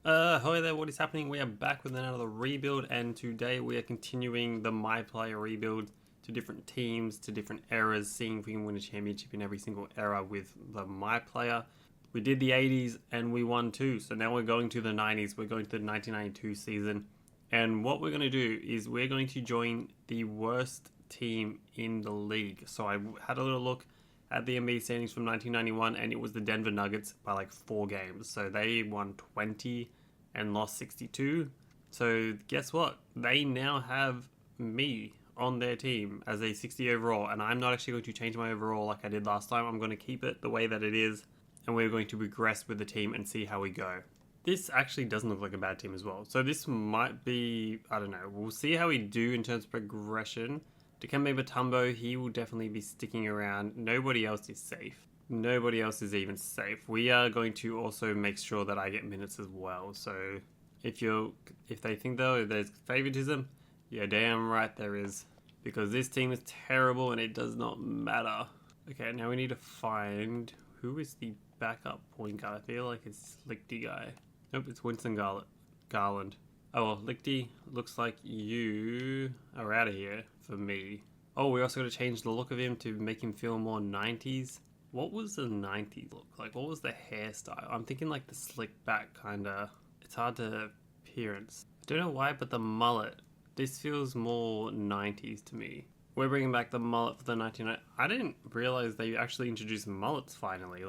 Hi there, what is happening? We are back with another rebuild, and today we are continuing the My Player rebuild to different teams, to different eras, seeing if we can win a championship in every single era with the My Player. We did the 80s and we won too, so now we're going to the 90s. We're going to the 1992 season, and what we're going to do is we're going to join the worst team in the league. So I had a little look at the NBA standings from 1991, and it was the Denver Nuggets by like 4 games. So they won 20 and lost 62. So guess what? They now have me on their team as a 60 overall, and I'm not actually going to change my overall like I did last time. I'm going to keep it the way that it is, and we're going to progress with the team and see how we go. This actually doesn't look like a bad team as well. So this might be, I don't know, we'll see how we do in terms of progression. Dikembe Mutombo, he will definitely be sticking around. Nobody else is safe. Nobody else is even safe. We are going to also make sure that I get minutes as well. So if they think though there's favoritism, yeah, damn right there is. Because this team is terrible and it does not matter. Okay, now we need to find who is the backup point guard. I feel like it's Lichty guy. Nope, it's Winston Garland. Oh well, Lichty, looks like you are out of here for me. Oh, we also got to change the look of him to make him feel more 90s. What was the 90s look like? What was the hairstyle? I'm thinking like the slick back kind of. It's hard to appearance. I don't know why, but the mullet. This feels more 90s to me. We're bringing back the mullet for the 1990s. I didn't realize they actually introduced mullets finally.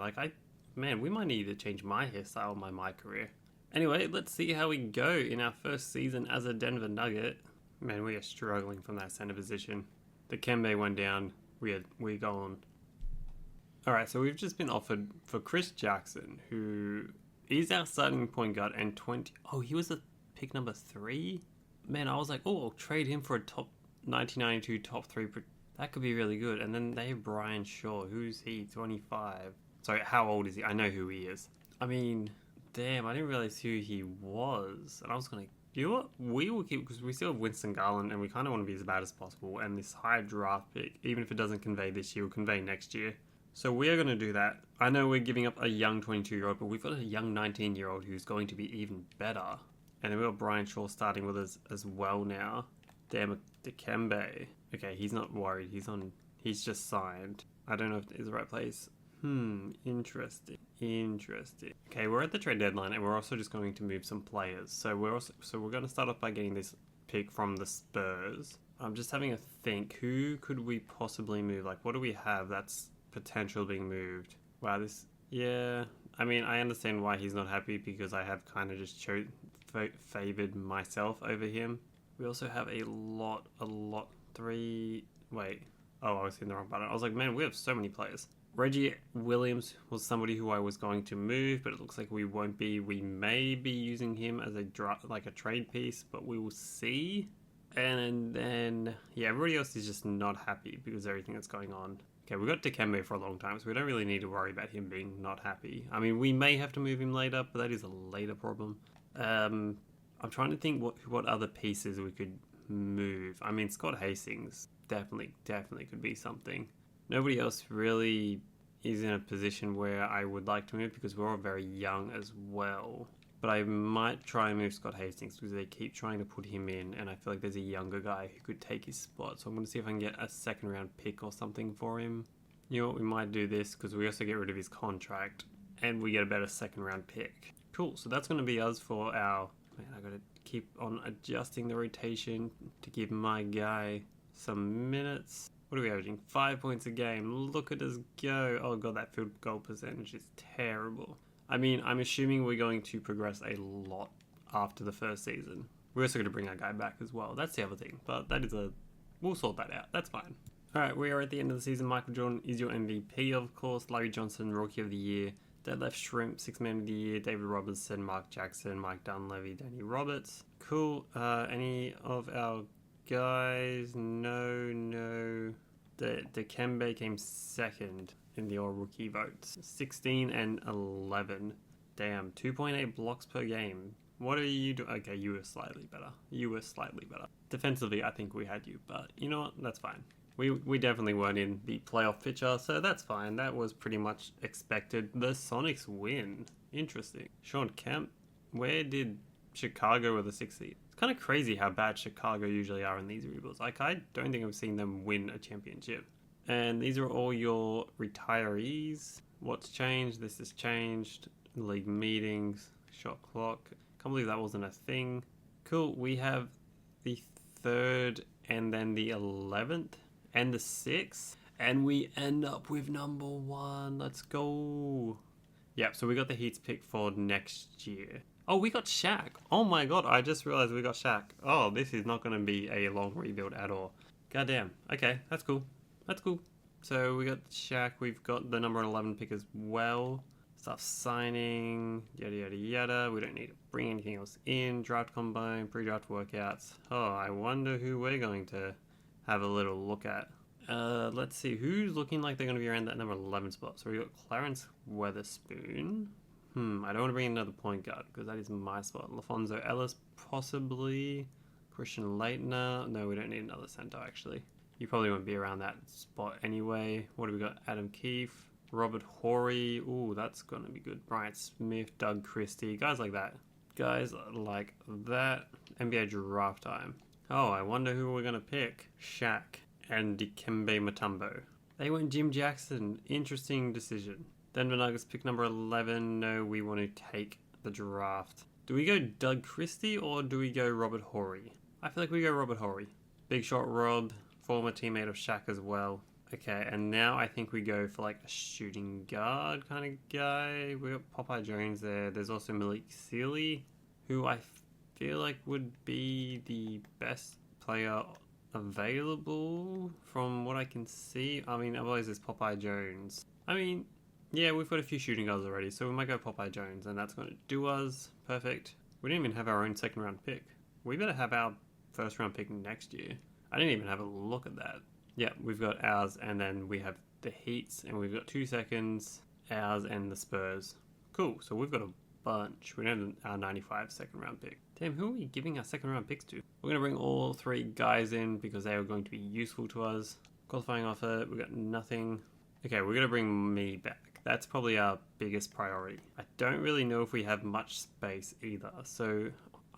Man, we might need to change my hairstyle in my career. Anyway, let's see how we go in our first season as a Denver Nugget. Man, we are struggling from that center position. The Dikembe went down. We're going. Alright, so we've just been offered for Chris Jackson, who is our starting point guard, and 20... Oh, he was a pick number 3? Man, I was like, oh, I'll trade him for a top 1992 top 3. That could be really good. And then they have Brian Shaw. Who's he? 25. Sorry, how old is he? I know who he is. I mean... Damn, I didn't realize who he was. And I was going to... You know what? We will keep... Because we still have Winston Garland, and we kind of want to be as bad as possible. And this high draft pick, even if it doesn't convey this year, will convey next year. So we are going to do that. I know we're giving up a young 22-year-old, but we've got a young 19-year-old who's going to be even better. And then we've got Brian Shaw starting with us as well now. Damn, Dikembe. Okay, he's not worried. He's just signed. I don't know if it's the right place. Interesting. Okay, we're at the trade deadline, and we're also just going to move some players. So we're going to start off by getting this pick from the Spurs. I'm just having a think. Who could we possibly move? Like, what do we have that's potential being moved? Wow, yeah. I mean, I understand why he's not happy, because I have kind of just favored myself over him. We also have a lot. 3. Wait. Oh, I was hitting the wrong button. I was like, man, we have so many players. Reggie Williams was somebody who I was going to move, but it looks like we won't be. We may be using him as a trade piece, but we will see. And then, yeah, everybody else is just not happy because of everything that's going on. Okay, we've got Dikembe for a long time, so we don't really need to worry about him being not happy. I mean, we may have to move him later, but that is a later problem. I'm trying to think what other pieces we could move. I mean, Scott Hastings definitely could be something. Nobody else really is in a position where I would like to move, because we're all very young as well. But I might try and move Scott Hastings, because they keep trying to put him in, and I feel like there's a younger guy who could take his spot. So I'm going to see if I can get a second round pick or something for him. You know what, we might do this, because we also get rid of his contract, and we get a better second round pick. Cool, so that's going to be us for our... Man, I got to keep on adjusting the rotation to give my guy some minutes. What are we averaging? 5 points a game. Look at us go. Oh god, that field goal percentage is terrible. I mean, I'm assuming we're going to progress a lot after the first season. We're also going to bring our guy back as well. That's the other thing. But we'll sort that out. That's fine. Alright, we are at the end of the season. Michael Jordan is your MVP, of course. Larry Johnson, Rookie of the Year. Deadlift Shrimp, 6th Man of the Year. David Robertson, Mark Jackson, Mike Dunleavy, Danny Roberts. Cool. Any of our guys? No. The Dikembe came second in the all-rookie votes. 16 and 11. Damn, 2.8 blocks per game. What are you doing? Okay, you were slightly better. Defensively, I think we had you, but you know what? That's fine. We definitely weren't in the playoff picture, so that's fine. That was pretty much expected. The Sonics win. Interesting. Sean Kemp. Where did Chicago with the 6th seed? It's kind of crazy how bad Chicago usually are in these rebuilds. Like, I don't think I've seen them win a championship. And these are all your retirees. What's changed? This has changed. League meetings, shot clock. Can't believe that wasn't a thing. Cool. We have the 3rd and then the 11th and the 6th. And we end up with number 1. Let's go. Yep, so we got the Heat's pick for next year. Oh, we got Shaq. Oh my god, I just realized we got Shaq. Oh, this is not going to be a long rebuild at all. Goddamn. Okay, that's cool. That's cool. So we got Shaq. We've got the number 11 pick as well. Stuff signing, yada yada yada. We don't need to bring anything else in. Draft combine, pre-draft workouts. Oh, I wonder who we're going to have a little look at. Let's see who's looking like they're going to be around that number 11 spot. So we got Clarence Weatherspoon. I don't want to bring in another point guard because that is my spot. LaFonso Ellis, possibly. Christian Leitner. No, we don't need another center actually. You probably won't be around that spot anyway. What do we got? Adam Keefe. Robert Horry. Ooh, that's going to be good. Bryant Smith, Doug Christie. Guys like that. Guys like that. NBA draft time. Oh, I wonder who we're going to pick. Shaq and Dikembe Mutombo. They went Jim Jackson. Interesting decision. Denver Nuggets pick number 11. No, we want to take the draft. Do we go Doug Christie or do we go Robert Horry? I feel like we go Robert Horry. Big shot Rob. Former teammate of Shaq as well. Okay, and now I think we go for like a shooting guard kind of guy. We got Popeye Jones there. There's also Malik Sealy, who I feel like would be the best player available from what I can see. I mean, otherwise there's Popeye Jones. I mean, yeah, we've got a few shooting guards already, so we might go Popeye Jones, and that's going to do us. Perfect. We didn't even have our own 2nd round pick. We better have our 1st round pick next year. I didn't even have a look at that. Yeah, we've got ours, and then we have the Heats, and we've got 2 seconds, ours and the Spurs. Cool, so we've got a bunch. We don't have our 95 2nd round pick. Damn, who are we giving our 2nd round picks to? We're going to bring all 3 guys in because they are going to be useful to us. Qualifying offer, we got nothing. Okay, we're going to bring me back. That's probably our biggest priority. I don't really know if we have much space either, so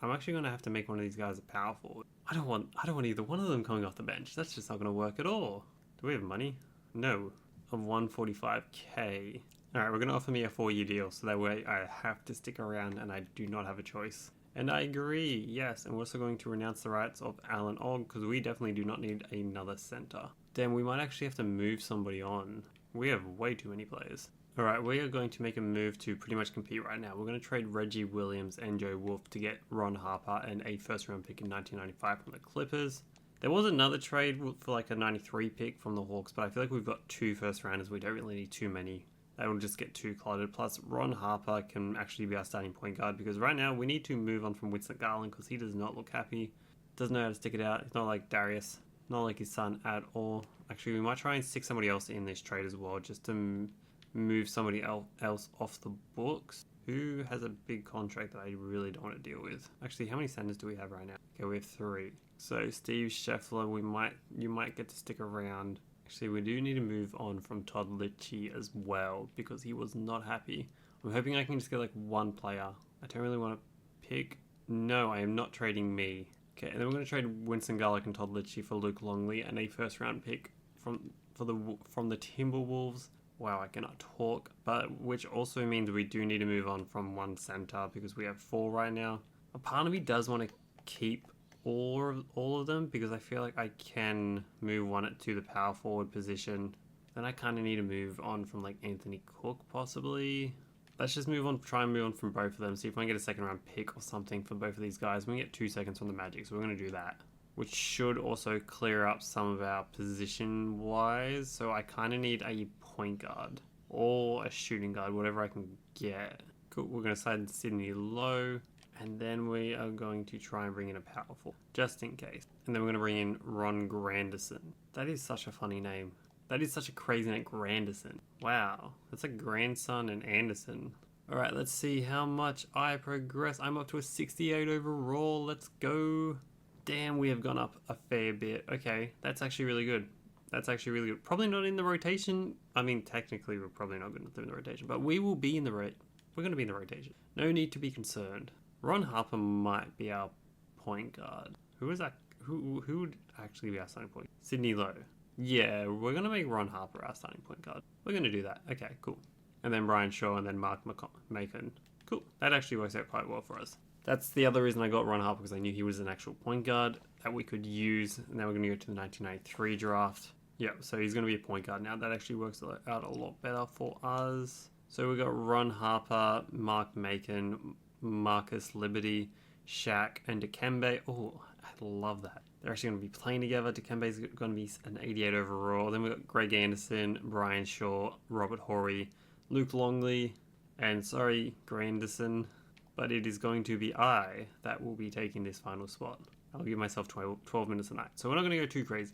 I'm actually going to have to make one of these guys a power forward. I don't want either one of them coming off the bench. That's just not going to work at all. Do we have money? No. Of 145k. Alright, we're going to offer me a 4-year deal, so that way I have to stick around and I do not have a choice. And I agree, yes. And we're also going to renounce the rights of Alan Ogg, because we definitely do not need another center. Damn, we might actually have to move somebody on. We have way too many players. Alright, we are going to make a move to pretty much compete right now. We're going to trade Reggie Williams and Joe Wolf to get Ron Harper and a 1st round pick in 1995 from the Clippers. There was another trade for like a 93 pick from the Hawks, but I feel like we've got 2 first rounders. We don't really need too many. They will just get too cluttered. Plus, Ron Harper can actually be our starting point guard because right now we need to move on from Winston Garland because he does not look happy. Doesn't know how to stick it out. It's not like Darius. Not like his son at all. Actually, we might try and stick somebody else in this trade as well just to move somebody else off the books who has a big contract that I really don't want to deal with. Actually, how many centers do we have right now? Okay, we have 3. So Steve Scheffler, you might get to stick around. Actually, we do need to move on from Todd Litchie as well because he was not happy. I'm hoping I can just get like 1 player. I don't really want to pick. No, I am not trading me. Okay, and then we're going to trade Winston Garlick and Todd Litchie for Luke Longley and a 1st round pick from the Timberwolves. Wow, I cannot talk, but which also means we do need to move on from 1 center because we have 4 right now. A part of me does want to keep all of them because I feel like I can move one to the power forward position. Then I kind of need to move on from like Anthony Cook possibly. Let's just try and move on from both of them. See if I can get a 2nd round pick or something for both of these guys. We can get 2 seconds from the Magic, so we're going to do that. Which should also clear up some of our position wise. So I kind of need a point guard or a shooting guard, whatever I can get. Cool, we're going to slide Sydney low. And then we are going to try and bring in a power forward, just in case. And then we're going to bring in Ron Granderson. That is such a funny name. That is such a crazy name, Granderson. Wow, that's a grandson and Anderson. All right, let's see how much I progress. I'm up to a 68 overall. Let's go. Damn, we have gone up a fair bit. Okay, that's actually really good. That's actually really good. Probably not in the rotation. I mean, technically, we're probably not going to do in the rotation, but we will be in the we're going to be in the rotation. No need to be concerned. Ron Harper might be our point guard. Who is that? Who would actually be our starting point? Sydney Lowe. Yeah, we're going to make Ron Harper our starting point guard. We're going to do that. Okay, cool. And then Brian Shaw and then Mark Macon. Cool. That actually works out quite well for us. That's the other reason I got Ron Harper, because I knew he was an actual point guard that we could use. And then we're going to go to the 1993 draft. Yeah, so he's going to be a point guard now. That actually works out a lot better for us. So we got Ron Harper, Mark Macon, Marcus Liberty, Shaq, and Dikembe. Oh, I love that. They're actually going to be playing together. Dikembe's going to be an 88 overall. Then we've got Greg Anderson, Brian Shaw, Robert Horry, Luke Longley, and sorry, Granderson, but it is going to be I that will be taking this final spot. I'll give myself 12 minutes a night. So we're not going to go too crazy.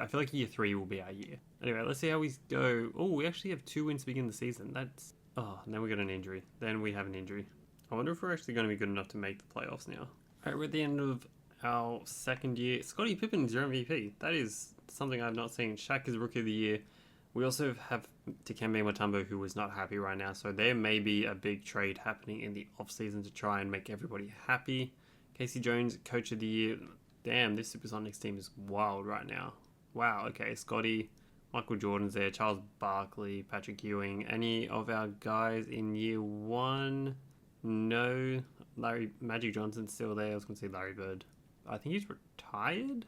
I feel like year 3 will be our year. Anyway, let's see how we go. Oh, we actually have 2 wins to begin the season. That's... Oh, and then we got an injury. Then we have an injury. I wonder if we're actually going to be good enough to make the playoffs now. Alright, we're at the end of our second year. Scottie Pippen is your MVP. That is something I've not seen. Shaq is Rookie of the Year. We also have Dikembe Mutombo, who is not happy right now. So there may be a big trade happening in the offseason to try and make everybody happy. Casey Jones, Coach of the Year. Damn, this Supersonics team is wild right now. Wow, okay. Scotty, Michael Jordan's there, Charles Barkley, Patrick Ewing. Any of our guys in year 1? No. Magic Johnson's still there. I was going to say Larry Bird. I think he's retired,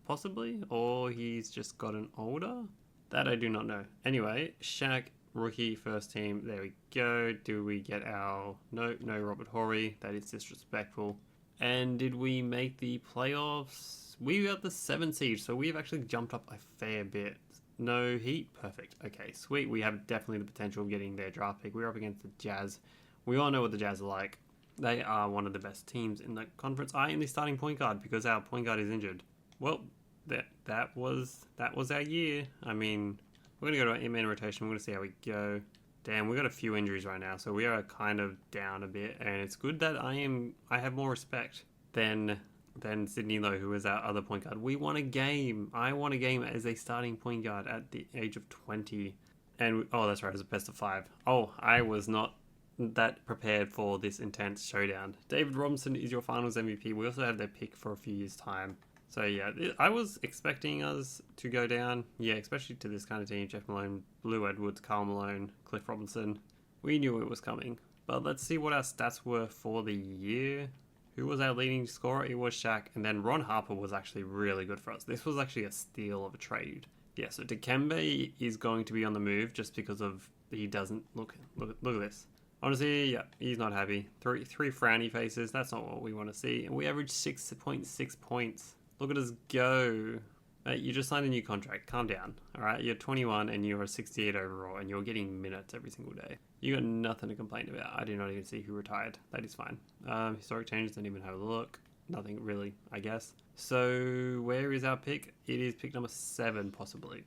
possibly. Or he's just gotten older. That I do not know. Anyway, Shaq, rookie, first team. There we go. Do we get our... No Robert Horry. That is disrespectful. And did we make the playoffs? We got the 7th seed, so we've actually jumped up a fair bit. No Heat? Perfect. Okay, sweet. We have definitely the potential of getting their draft pick. We're up against the Jazz. We all know what the Jazz are like. They are one of the best teams in the conference. I am the starting point guard because our point guard is injured. Well, that was our year. I mean, we're going to go to our in-man rotation. We're going to see how we go. Damn, we got a few injuries right now, so we are kind of down a bit, and it's good that I have more respect than Sydney Lowe, who is our other point guard. We won a game. I won a game as a starting point guard at the age of 20, and oh, that's right, it was a best of 5. Oh, I was not that prepared for this intense showdown. David Robinson is your finals MVP. We also have their pick for a few years' time. So yeah, I was expecting us to go down. Yeah, especially to this kind of team. Jeff Malone, Blue Edwards, Karl Malone, Cliff Robinson. We knew it was coming. But let's see what our stats were for the year. Who was our leading scorer? It was Shaq. And then Ron Harper was actually really good for us. This was actually a steal of a trade. Yeah, so Dikembe is going to be on the move just because of he doesn't... Look at this. Honestly, yeah, he's not happy. Three frowny faces. That's not what we want to see. And we averaged 6.6 points. Look at us go. Mate, you just signed a new contract. Calm down. Alright, you're 21 and you're a 68 overall and you're getting minutes every single day. You got nothing to complain about. I do not even see who retired. That is fine. Historic changes, don't even have a look. Nothing really, I guess. So, where is our pick? It is pick number 7, possibly.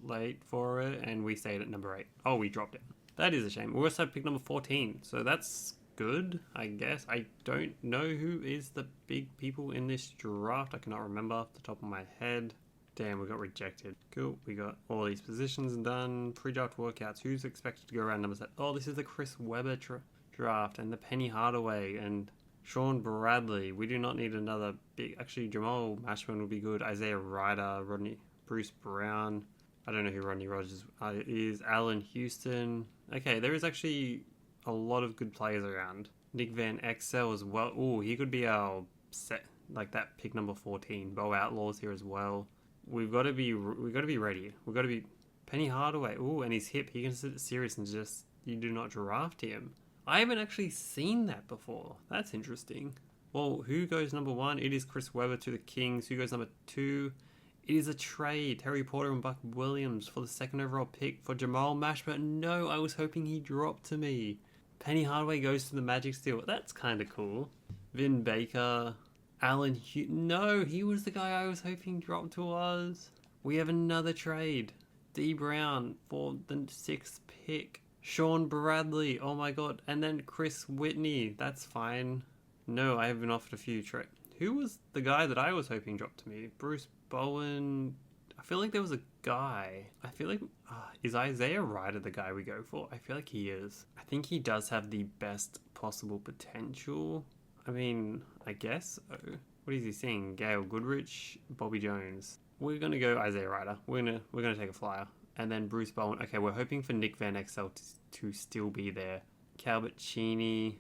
Late for it, and we stayed at number 8. Oh, we dropped it. That is a shame. We also have pick number 14, so that's good, I guess. I don't know who is the big people in this draft. I cannot remember off the top of my head. Damn, we got rejected. Cool, we got all these positions done. Pre-draft workouts. Who's expected to go around number 7? Oh, this is the Chris Webber draft and the Penny Hardaway and Sean Bradley. We do not need another big... Actually, Jamal Mashburn would be good. Isaiah Ryder, Bruce Brown. I don't know who Rodney Rogers is. Allen Houston. Okay, there is actually a lot of good players around. Nick Van Exel as well. Ooh, he could be our set, like that pick number 14. Bo Outlaw's here as well. We've got to be ready. We've got to be Penny Hardaway. Ooh, and his hip. He can sit serious and just you do not draft him. I haven't actually seen that before. That's interesting. Well, who goes number 1? It is Chris Webber to the Kings. Who goes number 2? It is a trade. Terry Porter and Buck Williams for the 2nd overall pick for Jamal Mashburn. No, I was hoping he dropped to me. Penny Hardaway goes to the Magic still. That's kind of cool. Vin Baker. Allen Hughes. No, he was the guy I was hoping dropped to us. We have another trade. D. Brown for the 6th pick. Sean Bradley. Oh my god. And then Chris Whitney. That's fine. No, I have been offered a few trades. Who was the guy that I was hoping dropped to me? Bruce Bowen. I feel like there was a guy. I feel like, is Isaiah Ryder the guy we go for? I feel like he is. I think he does have the best possible potential. I mean, I guess so. What is he seeing? Gail Goodrich, Bobby Jones. We're gonna go Isaiah Ryder. We're gonna take a flyer. And then Bruce Bowen. Okay, we're hoping for Nick Van Exel to still be there. Calvert Cheney,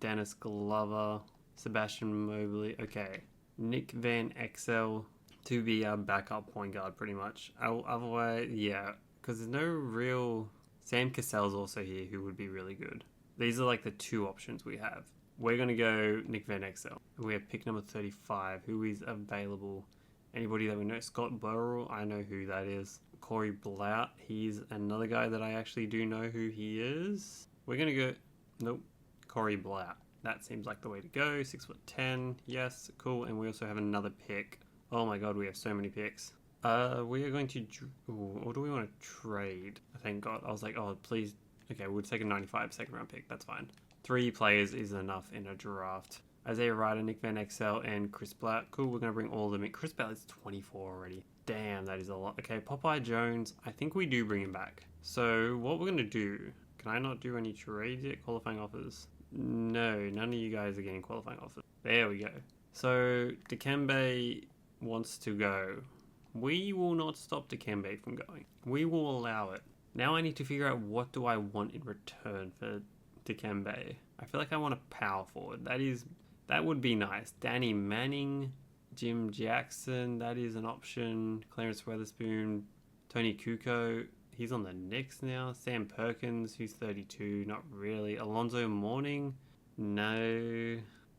Dennis Glover, Sebastian Mobley. Okay, Nick Van Exel to be our backup point guard, pretty much. Otherwise, yeah, because there's no real... Sam Cassell's also here, who would be really good. These are like the two options we have. We're going to go Nick Van Exel. We have pick number 35, who is available. Anybody that we know? Scott Burrell, I know who that is. Corey Blout, he's another guy that I actually do know who he is. We're going to go... Nope. Corey Blout. That seems like the way to go. 6'10". Yes, cool. And we also have another pick. Oh my god, we have so many picks. We are going to... Or do we want to trade? Thank god. I was like, oh, please. Okay, we'll take a 95 second round pick. That's fine. 3 players is enough in a draft. Isaiah Ryder, Nick Van Exel, and Chris Blatt. Cool, we're going to bring all of them in. Chris Blatt is 24 already. Damn, that is a lot. Okay, Popeye Jones. I think we do bring him back. So, what we're going to do... Can I not do any trades yet? Qualifying offers? No, none of you guys are getting qualifying offers. There we go. So, Dikembe wants to go. We will not stop Dikembe from going. We will allow it. Now I need to figure out what do I want in return for Dikembe. I feel like I want a power forward. That would be nice. Danny Manning, Jim Jackson, that is an option. Clarence Weatherspoon, Tony Kukoc, he's on the Knicks now. Sam Perkins, who's 32, not really. Alonzo Mourning, no.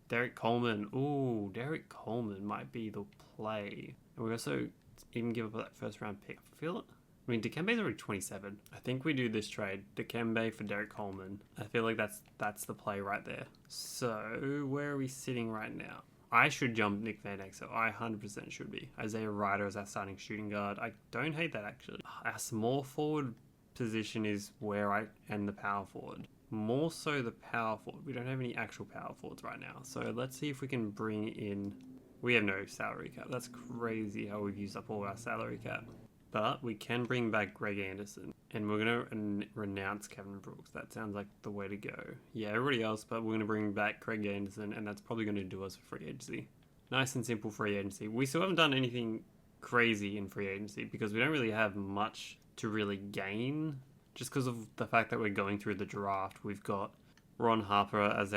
Derek Coleman, ooh, Derek Coleman might be the play. And we also even give up that first round pick. I mean, Dikembe's already 27. I think we do this trade. Dikembe for Derek Coleman. I feel like that's the play right there. So, where are we sitting right now? I should jump Nick Van Exel. I 100% should be. Isaiah Ryder as our starting shooting guard. I don't hate that, actually. Our small forward position is where I end the power forward. More so the power forward. We don't have any actual power forwards right now. So, let's see if we can bring in... We have no salary cap. That's crazy how we've used up all our salary cap. But we can bring back Greg Anderson. And we're going to renounce Kevin Brooks. That sounds like the way to go. Yeah, everybody else, but we're going to bring back Greg Anderson, and that's probably going to do us for free agency. Nice and simple free agency. We still haven't done anything crazy in free agency because we don't really have much to really gain. Just because of the fact that we're going through the draft. We've got Ron Harper as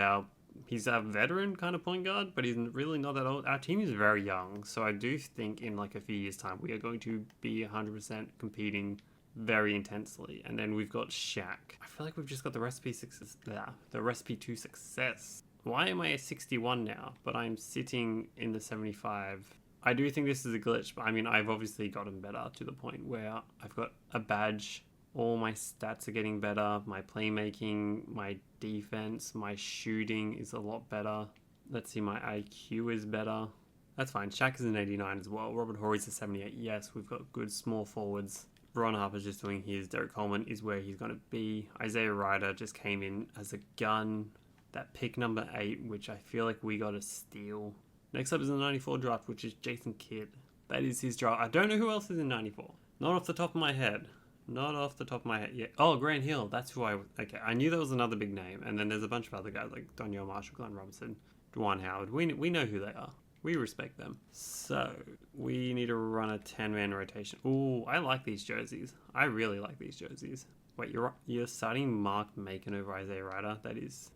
he's a veteran kind of point guard, but he's really not that old. Our team is very young, so I do think in like a few years' time we are going to be 100% competing very intensely. And then we've got Shaq. I feel like we've just got the recipe to success. Why am I at 61 now, but I'm sitting in the 75? I do think this is a glitch, but I mean, I've obviously gotten better to the point where I've got a badge. All my stats are getting better. My playmaking, my defense, my shooting is a lot better. Let's see, my IQ is better. That's fine. Shaq is an 89 as well. Robert Horry's a 78. Yes, we've got good small forwards. Ron Harper's just doing his. Derek Coleman is where he's going to be. Isaiah Ryder just came in as a gun. That pick number 8, which I feel like we got to steal. Next up is the 94 draft, which is Jason Kidd. That is his draft. I don't know who else is in 94. Not off the top of my head. Not off the top of my head yet. Oh, Grant Hill. That's who okay, I knew there was another big name. And then there's a bunch of other guys like Doniel Marshall, Glenn Robinson, Dwan Howard. We know who they are. We respect them. So, we need to run a 10-man rotation. Ooh, I like these jerseys. I really like these jerseys. Wait, you're starting Mark Macon over Isaiah Ryder? That is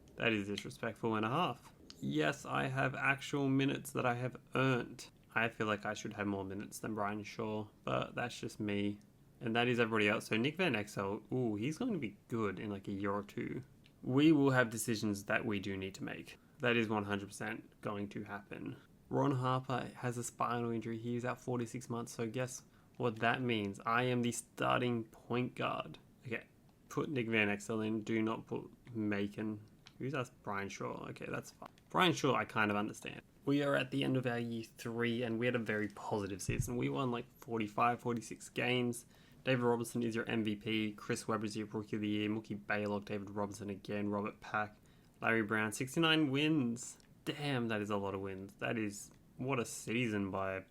disrespectful and a half. Yes, I have actual minutes that I have earned. I feel like I should have more minutes than Brian Shaw, but that's just me. And that is everybody else. So Nick Van Exel, ooh, he's going to be good in like a year or two. We will have decisions that we do need to make. That is 100% going to happen. Ron Harper has a spinal injury. He's out 46 months. So guess what that means? I am the starting point guard. Okay, put Nick Van Exel in. Do not put Macon. Who's that? Brian Shaw. Okay, that's fine. Brian Shaw, I kind of understand. We are at the end of our year 3 and we had a very positive season. We won like 45, 46 games. David Robinson is your MVP. Chris Webber is your Rookie of the Year. Mookie Baylock, David Robinson again. Robert Pack, Larry Brown. 69 wins. Damn, that is a lot of wins. That is... What a season by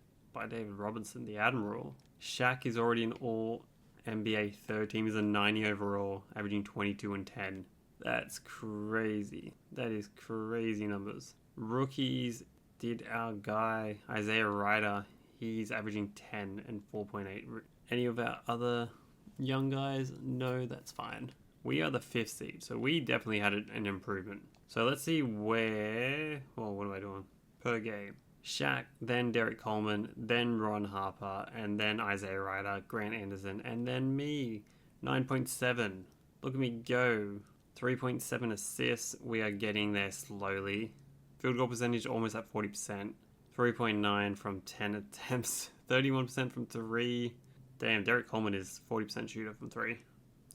David Robinson, the Admiral. Shaq is already an all NBA third team. He's a 90 overall, averaging 22 and 10. That's crazy. That is crazy numbers. Rookies did our guy Isaiah Ryder. He's averaging 10 and 4.8. Any of our other young guys? No, that's fine. We are the 5th seed, so we definitely had an improvement. So let's see where... Well, what am I doing? Per game. Shaq, then Derek Coleman, then Ron Harper, and then Isaiah Ryder, Grant Anderson, and then me. 9.7. Look at me go. 3.7 assists. We are getting there slowly. Field goal percentage almost at 40%. 3.9 from 10 attempts. 31% from 3. Damn, Derek Coleman is 40% shooter from 3.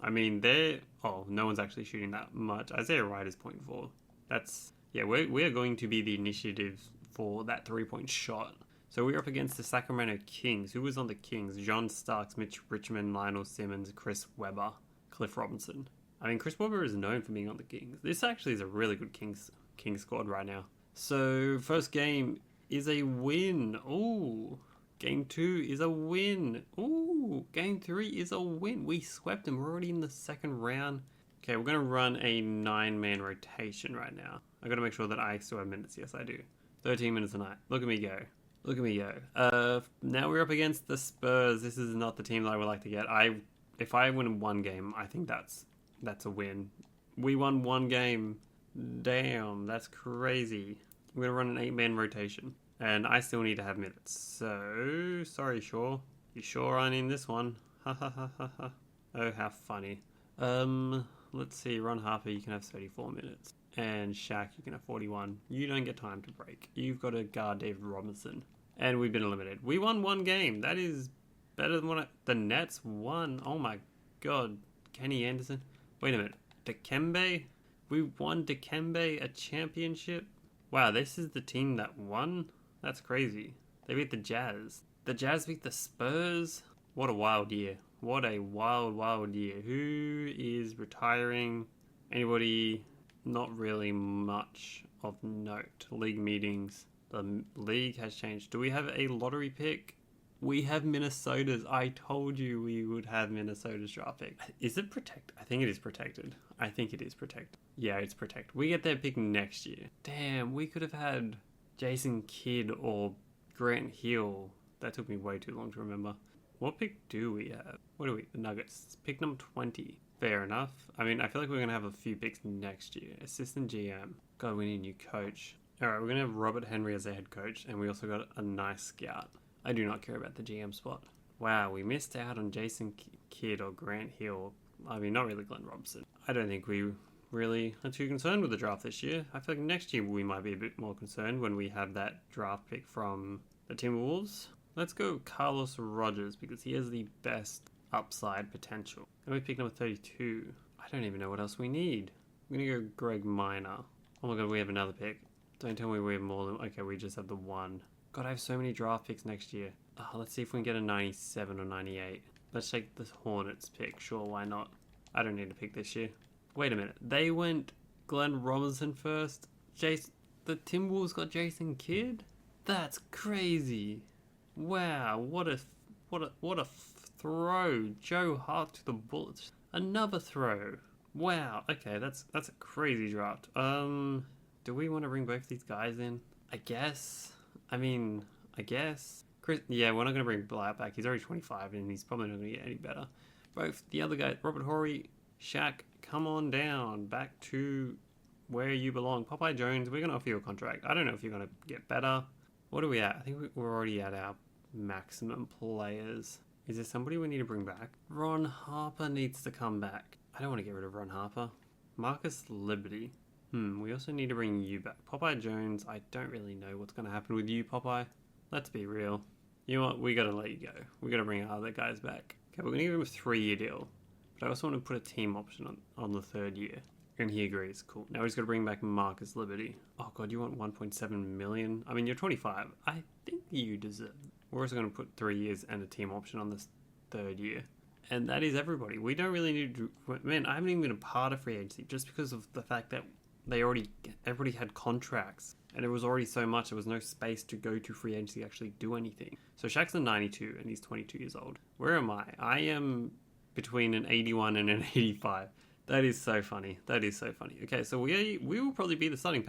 I mean, no one's actually shooting that much. Isaiah Ryder's 0.4. That's... Yeah, we are going to be the initiative for that 3-point shot. So we're up against the Sacramento Kings. Who was on the Kings? John Starks, Mitch Richmond, Lionel Simmons, Chris Webber, Cliff Robinson. I mean, Chris Webber is known for being on the Kings. This actually is a really good Kings squad right now. So, first game is a win. Ooh. Game 2 is a win. Ooh. Game 3 is a win. We swept them. We're already in the second round. Okay, we're going to run a 9-man rotation right now. I got to make sure that I still have minutes. Yes, I do. 13 minutes a night. Look at me go. Look at me go. Now we're up against the Spurs. This is not the team that I would like to get. If I win one game, I think that's a win. We won one game. Damn, that's crazy. We're going to run an 8-man rotation. And I still need to have minutes. So, sorry, Shaw. You sure aren't in this one. Ha ha ha ha ha. Oh, how funny. Let's see. Ron Harper, you can have 34 minutes. And Shaq, you can have 41. You don't get time to break. You've got to guard David Robinson. And we've been eliminated. We won one game. That is better than the Nets won. Oh my god. Kenny Anderson. Wait a minute. Dikembe? We won Dikembe a championship? Wow, this is the team that won? That's crazy. They beat the Jazz. The Jazz beat the Spurs? What a wild year. What a wild, wild year. Who is retiring? Anybody? Not really much of note. League meetings. The league has changed. Do we have a lottery pick? We have Minnesota's. I told you we would have Minnesota's draft pick. Is it protected? I think it is protected. I think it is protected. Yeah, it's protected. We get their pick next year. Damn, we could have had Jason Kidd or Grant Hill. That took me way too long to remember. What pick do we have? What do we? The Nuggets. Pick number 20. Fair enough. I mean, I feel like we're going to have a few picks next year. Assistant GM. God, we need a new coach. Alright, we're going to have Robert Henry as a head coach. And we also got a nice scout. I do not care about the GM spot. Wow, we missed out on Jason Kidd or Grant Hill. I mean, not really Glenn Robinson. I don't think we really are too concerned with the draft this year. I feel like next year we might be a bit more concerned when we have that draft pick from the Timberwolves. Let's go Carlos Rogers because he has the best upside potential. And we pick number 32. I don't even know what else we need. I'm going to go Greg Minor. Oh my god, we have another pick. Don't tell me we have more than... Okay, we just have the one. God, I have so many draft picks next year. Let's see if we can get a 97 or 98. Let's take the Hornets pick. Sure, why not? I don't need to pick this year. Wait a minute. They went Glenn Robinson first. The Timberwolves got Jason Kidd? That's crazy. Wow, what a throw. Joe Hart to the Bullets. Another throw. Wow. Okay, that's a crazy draft. Do we want to bring both these guys in? I guess. Chris, yeah, we're not going to bring Black back. He's already 25 and he's probably not going to get any better. Both the other guys, Robert Horry, Shaq, come on down. Back to where you belong. Popeye Jones, we're going to offer you a contract. I don't know if you're going to get better. What are we at? I think we're already at our maximum players. Is there somebody we need to bring back? Ron Harper needs to come back. I don't want to get rid of Ron Harper. Marcus Liberty. We also need to bring you back. Popeye Jones, I don't really know what's going to happen with you, Popeye. Let's be real. You know what? We got to let you go. We got to bring our other guys back. Okay, we're going to give him a 3-year deal. But I also want to put a team option on the 3rd year. And he agrees. Cool. Now he's got to bring back Marcus Liberty. Oh god, you want 1.7 million? I mean, you're 25. I think you deserve it. We're also going to put 3 years and a team option on this 3rd year. And that is everybody. We don't really need to... Man, I haven't even been a part of free agency just because of the fact that everybody had contracts. And it was already so much, there was no space to go to free agency to actually do anything. So Shaq's a 92 and he's 22 years old. Where am I? I am between an 81 and an 85. That is so funny. That is so funny. Okay, so we will probably be the starting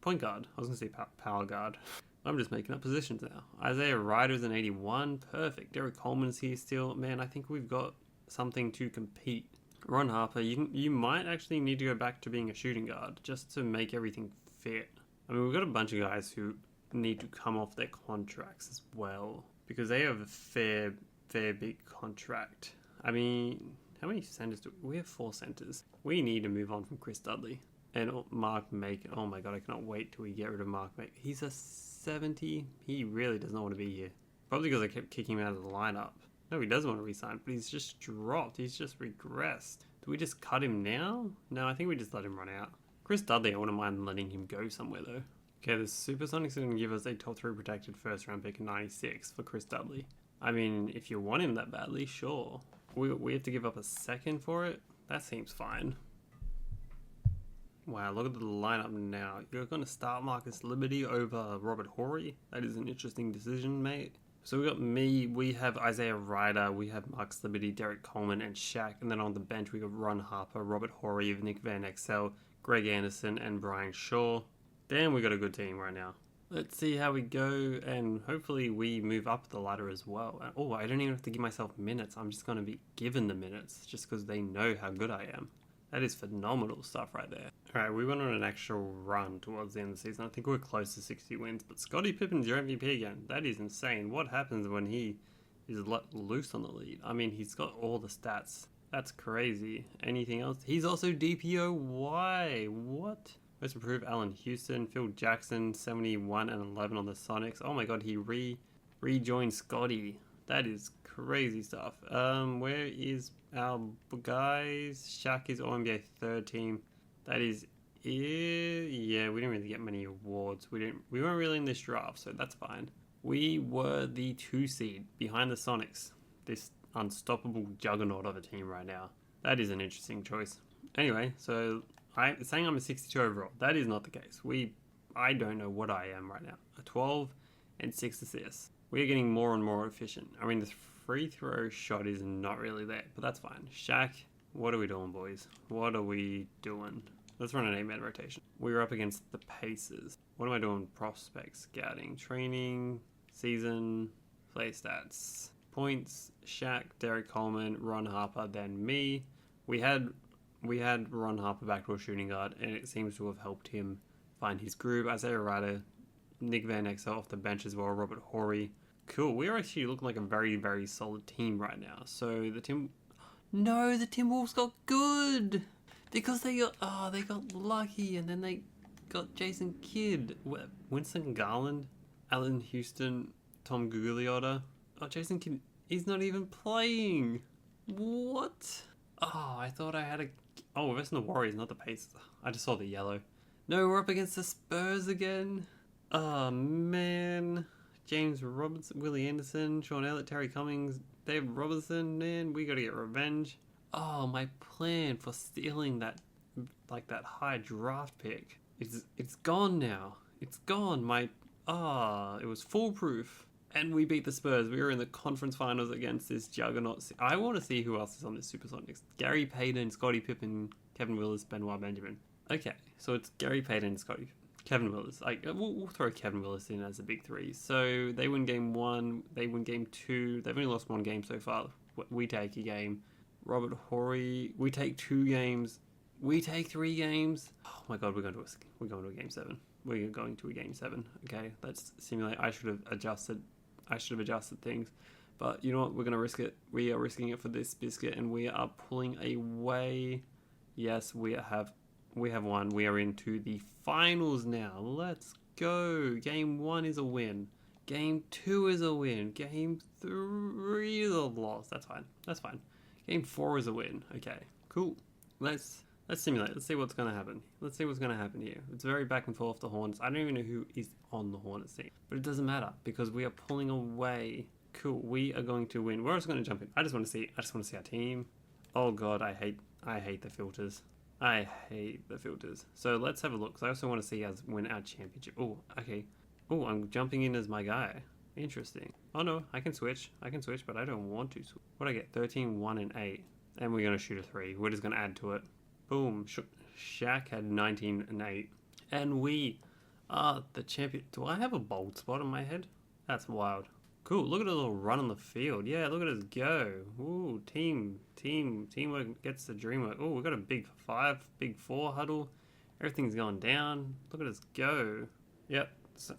point guard. I was going to say power guard. I'm just making up positions now. Isaiah Ryder's an 81. Perfect. Derek Coleman's here still. Man, I think we've got something to compete. Ron Harper, you might actually need to go back to being a shooting guard just to make everything fit. I mean, we've got a bunch of guys who need to come off their contracts as well because they have a fair big contract. I mean, how many centers do we have? 4 centers. We need to move on from Chris Dudley and Mark Make. Oh my god, I cannot wait till we get rid of Mark Make. He's a 70. He really does not want to be here. Probably because I kept kicking him out of the lineup. No, he doesn't want to resign, but he's just dropped. He's just regressed. Do we just cut him now? No, I think we just let him run out. Chris Dudley, I wouldn't mind letting him go somewhere though. Okay, the Supersonics are going to give us a top 3 protected first round pick in 96 for Chris Dudley. I mean, if you want him that badly, sure. We have to give up a second for it? That seems fine. Wow, look at the lineup now. You're going to start Marcus Liberty over Robert Horry? That is an interesting decision, mate. So we got me, we have Isaiah Ryder, we have Marcus Liberty, Derek Coleman, and Shaq. And then on the bench, we got Ron Harper, Robert Horry, Nick Van Exel, Greg Anderson, and Brian Shaw. Damn, we got a good team right now. Let's see how we go, and hopefully we move up the ladder as well. Oh, I don't even have to give myself minutes. I'm just going to be given the minutes just because they know how good I am. That is phenomenal stuff right there. Alright, we went on an actual run towards the end of the season. I think we're close to 60 wins, but Scottie Pippen's your MVP again. That is insane. What happens when he is let loose on the lead? I mean, he's got all the stats. That's crazy. Anything else? He's also DPOY. What? Most improved, Allen Houston, Phil Jackson, 71 and 11 on the Sonics. Oh my god, he rejoined Scotty. That is crazy stuff. Where is our guys? Shaq is All-NBA third team. That is it. Yeah, we didn't really get many awards. We weren't really in this draft, so that's fine. We were the 2 seed behind the Sonics. This unstoppable juggernaut of a team right now. That is an interesting choice. Anyway, so I'm saying I'm a 62 overall. That is not the case. I don't know what I am right now. A 12 and 6 assists. We're getting more and more efficient. I mean, the free throw shot is not really there, but that's fine. Shaq, what are we doing, boys? What are we doing? Let's run an 8-man rotation. We're up against the Pacers. What am I doing? Prospects, scouting, training, season, play stats, points, Shaq, Derek Coleman, Ron Harper, then me. We had Ron Harper back to a shooting guard, and it seems to have helped him find his groove. Isaiah Ryder, Nick Van Exel off the bench as well, Robert Horry. Cool, we're actually looking like a very, very solid team right now. So the Timberwolves got good! Because they got lucky, and then they got Jason Kidd, Winston Garland, Allen Houston, Tom Gugliotta. Oh, Jason Kidd, he's not even playing! What? Oh, I thought I had a... Oh, we're versus the Warriors, not the Pacers. I just saw the yellow. No, we're up against the Spurs again. Oh, man. James Robinson, Willie Anderson, Sean Elliott, Terry Cummings, David Robinson. Man, we gotta get revenge. Oh, my plan for stealing that high draft pick. It's gone now. It's gone. It was foolproof. And we beat the Spurs. We were in the conference finals against this juggernaut. I want to see who else is on this Supersonics. Gary Payton, Scottie Pippen, Kevin Willis, Benoit Benjamin. Okay, so it's Gary Payton, Kevin Willis. We'll throw Kevin Willis in as a big 3. So they win game 1. They win game 2. They've only lost 1 game so far. We take a game. Robert Horry. We take 2 games. We take 3 games. Oh my god, we're going to a game 7. We're going to a game 7. Okay, let's simulate. I should have adjusted things, but you know what? We're gonna risk it. We are risking it for this biscuit, and we are pulling away. Yes, we have won. We are into the finals now. Let's go. Game 1 is a win. Game 2 is a win. Game 3 is a loss. That's fine. Game 4 is a win. Okay, cool. Let's simulate. Let's see what's gonna happen. Let's see what's gonna happen here. It's very back and forth, the Hornets. I don't even know who is on the Hornets team, but it doesn't matter because we are pulling away. Cool. We are going to win. We're also going to jump in. I just want to see our team. Oh god, I hate the filters. I hate the filters. So let's have a look. 'Cause I also want to see us win our championship. Oh, okay. Oh, I'm jumping in as my guy. Interesting. Oh no, I can switch. But I don't want to switch. What do I get? 13, 1, and 8. And we're going to shoot a 3. We're just going to add to it. Boom. Shaq had 19 and 8. And we are the champion. Do I have a bold spot on my head? That's wild. Cool. Look at a little run on the field. Yeah, look at us go. Ooh, teamwork gets the dream work. Oh, we've got a big 5, big 4 huddle. Everything's going down. Look at us go. Yep.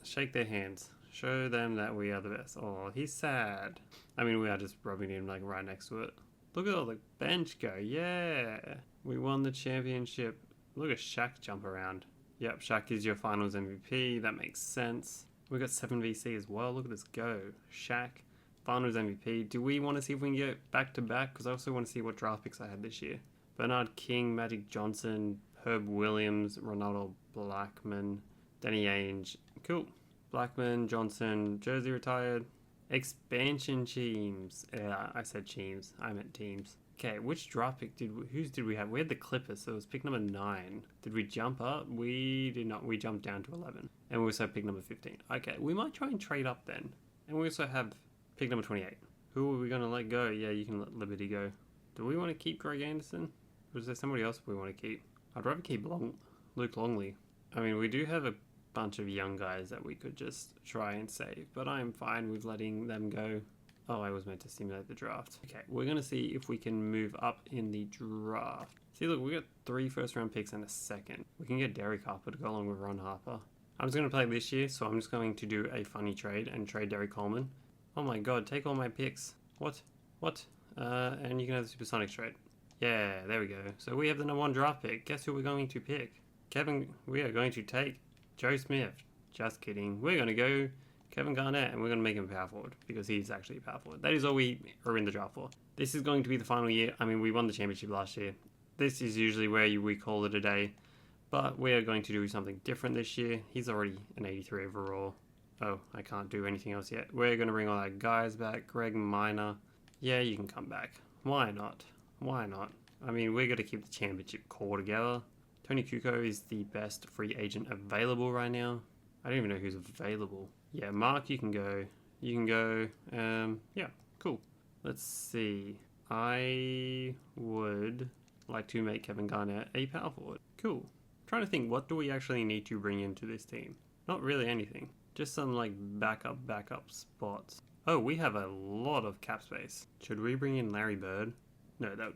Shake their hands. Show them that we are the best. Oh, he's sad. I mean, we are just rubbing him like right next to it. Look at all the bench go. Yeah. We won the championship. Look at Shaq jump around. Yep, Shaq is your finals MVP. That makes sense. We got 7VC as well. Look at us go. Shaq, finals MVP. Do we want to see if we can get back to back? Because I also want to see what draft picks I had this year. Bernard King, Magic Johnson, Herb Williams, Ronaldo Blackman, Danny Ainge. Cool. Blackman, Johnson, jersey retired. Expansion teams. Yeah, I said teams. I meant teams. Okay, which draft pick whose did we have? We had the Clippers, so it was pick number 9. Did we jump up? We did not. We jumped down to 11. And we also have pick number 15. Okay, we might try and trade up then. And we also have pick number 28. Who are we going to let go? Yeah, you can let Liberty go. Do we want to keep Greg Anderson? Or is there somebody else we want to keep? I'd rather keep Luke Longley. I mean, we do have a bunch of young guys that we could just try and save, but I'm fine with letting them go. Oh, I was meant to simulate the draft. Okay, we're going to see if we can move up in the draft. See, look, we got 3 first-round picks and a second. We can get Derek Harper to go along with Ron Harper. I'm just going to play this year, so I'm just going to do a funny trade and trade Derek Coleman. Oh my god, take all my picks. What? And you can have the Supersonics trade. Yeah, there we go. So we have the number 1 draft pick. Guess who we're going to pick? We are going to take Joe Smith. Just kidding. We're going to go Kevin Garnett, and we're going to make him power forward because he's actually a power forward. That is all we are in the draft for. This is going to be the final year. I mean, we won the championship last year. This is usually where we call it a day, but we are going to do something different this year. He's already an 83 overall. Oh, I can't do anything else yet. We're going to bring all our guys back. Greg Minor. Yeah, you can come back. Why not? Why not? I mean, we're going to keep the championship core together. Tony Kukoc is the best free agent available right now. I don't even know who's available. Yeah, Mark, you can go. You can go. Yeah, cool. Let's see. I would like to make Kevin Garnett a power forward. Cool. I'm trying to think, what do we actually need to bring into this team? Not really anything. Just some like backup spots. Oh, we have a lot of cap space. Should we bring in Larry Bird? No, that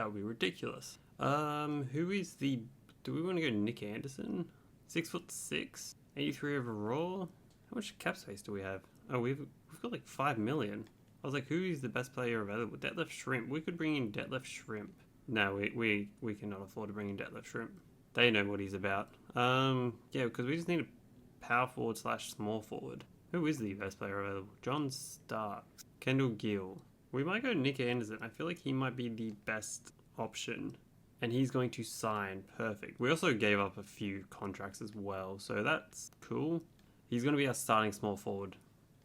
would be ridiculous. Who is the? Do we want to go Nick Anderson? 6'6", 83 overall. How much cap space do we have? Oh, we've got like 5 million. I was like, who is the best player available? Detlef Shrimp. We could bring in Detlef Shrimp. No, we cannot afford to bring in Detlef Shrimp. They know what he's about. Yeah, because we just need a power forward / small forward. Who is the best player available? John Starks. Kendall Gill. We might go Nick Anderson. I feel like he might be the best option. And he's going to sign. Perfect. We also gave up a few contracts as well, so that's cool. He's going to be our starting small forward.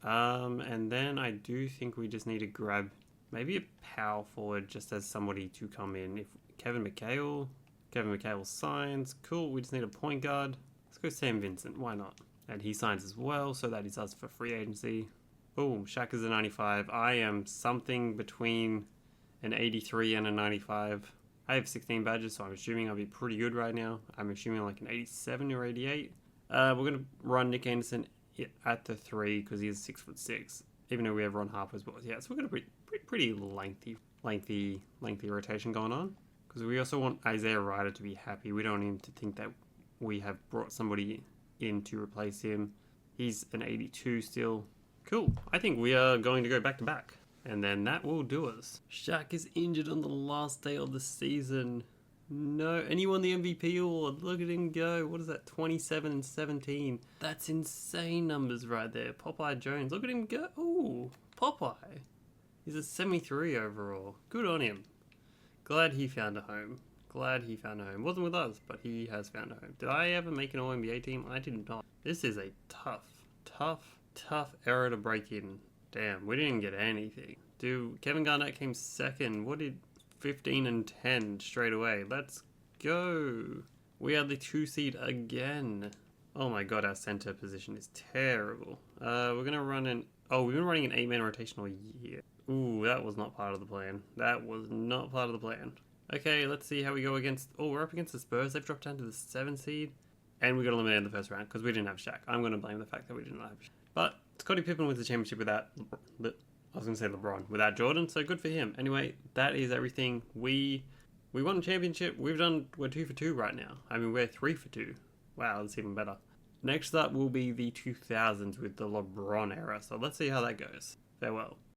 And then I do think we just need to grab maybe a power forward just as somebody to come in. If Kevin McHale signs. Cool. We just need a point guard. Let's go Sam Vincent. Why not? And he signs as well, so that is us for free agency. Boom. Shaq is a 95. I am something between an 83 and a 95. I have 16 badges, so I'm assuming I'll be pretty good right now. I'm assuming like an 87 or 88. We're going to run Nick Anderson at the 3 because he is 6'6", even though we have Ron Harper as well. Yeah, so we're going to be pretty lengthy rotation going on because we also want Isaiah Ryder to be happy. We don't want him to think that we have brought somebody in to replace him. He's an 82 still. Cool. I think we are going to go back to back. And then that will do us. Shaq is injured on the last day of the season. No, and he won the MVP award. Look at him go. What is that? 27 and 17. That's insane numbers right there. Popeye Jones. Look at him go. Ooh, Popeye. He's a 73 overall. Good on him. Glad he found a home. Wasn't with us, but he has found a home. Did I ever make an All-NBA team? I did not. This is a tough era to break in. Damn, we didn't get anything. Dude, Kevin Garnett came second. What did 15 and 10 straight away? Let's go. We are the 2 seed again. Oh my god, our center position is terrible. We're going to run an... Oh, we've been running an 8-man rotation all year. Ooh, that was not part of the plan. That was not part of the plan. Okay, let's see how we go against... Oh, we're up against the Spurs. They've dropped down to the 7 seed. And we got eliminated in the first round because we didn't have Shaq. I'm going to blame the fact that we didn't have Shaq. But Scottie Pippen wins the championship without... I was going to say LeBron. Without Jordan, so good for him. Anyway, that is everything. We won the championship. We're 2 for 2 right now. I mean, we're 3 for 2. Wow, that's even better. Next up will be the 2000s with the LeBron era. So let's see how that goes. Farewell.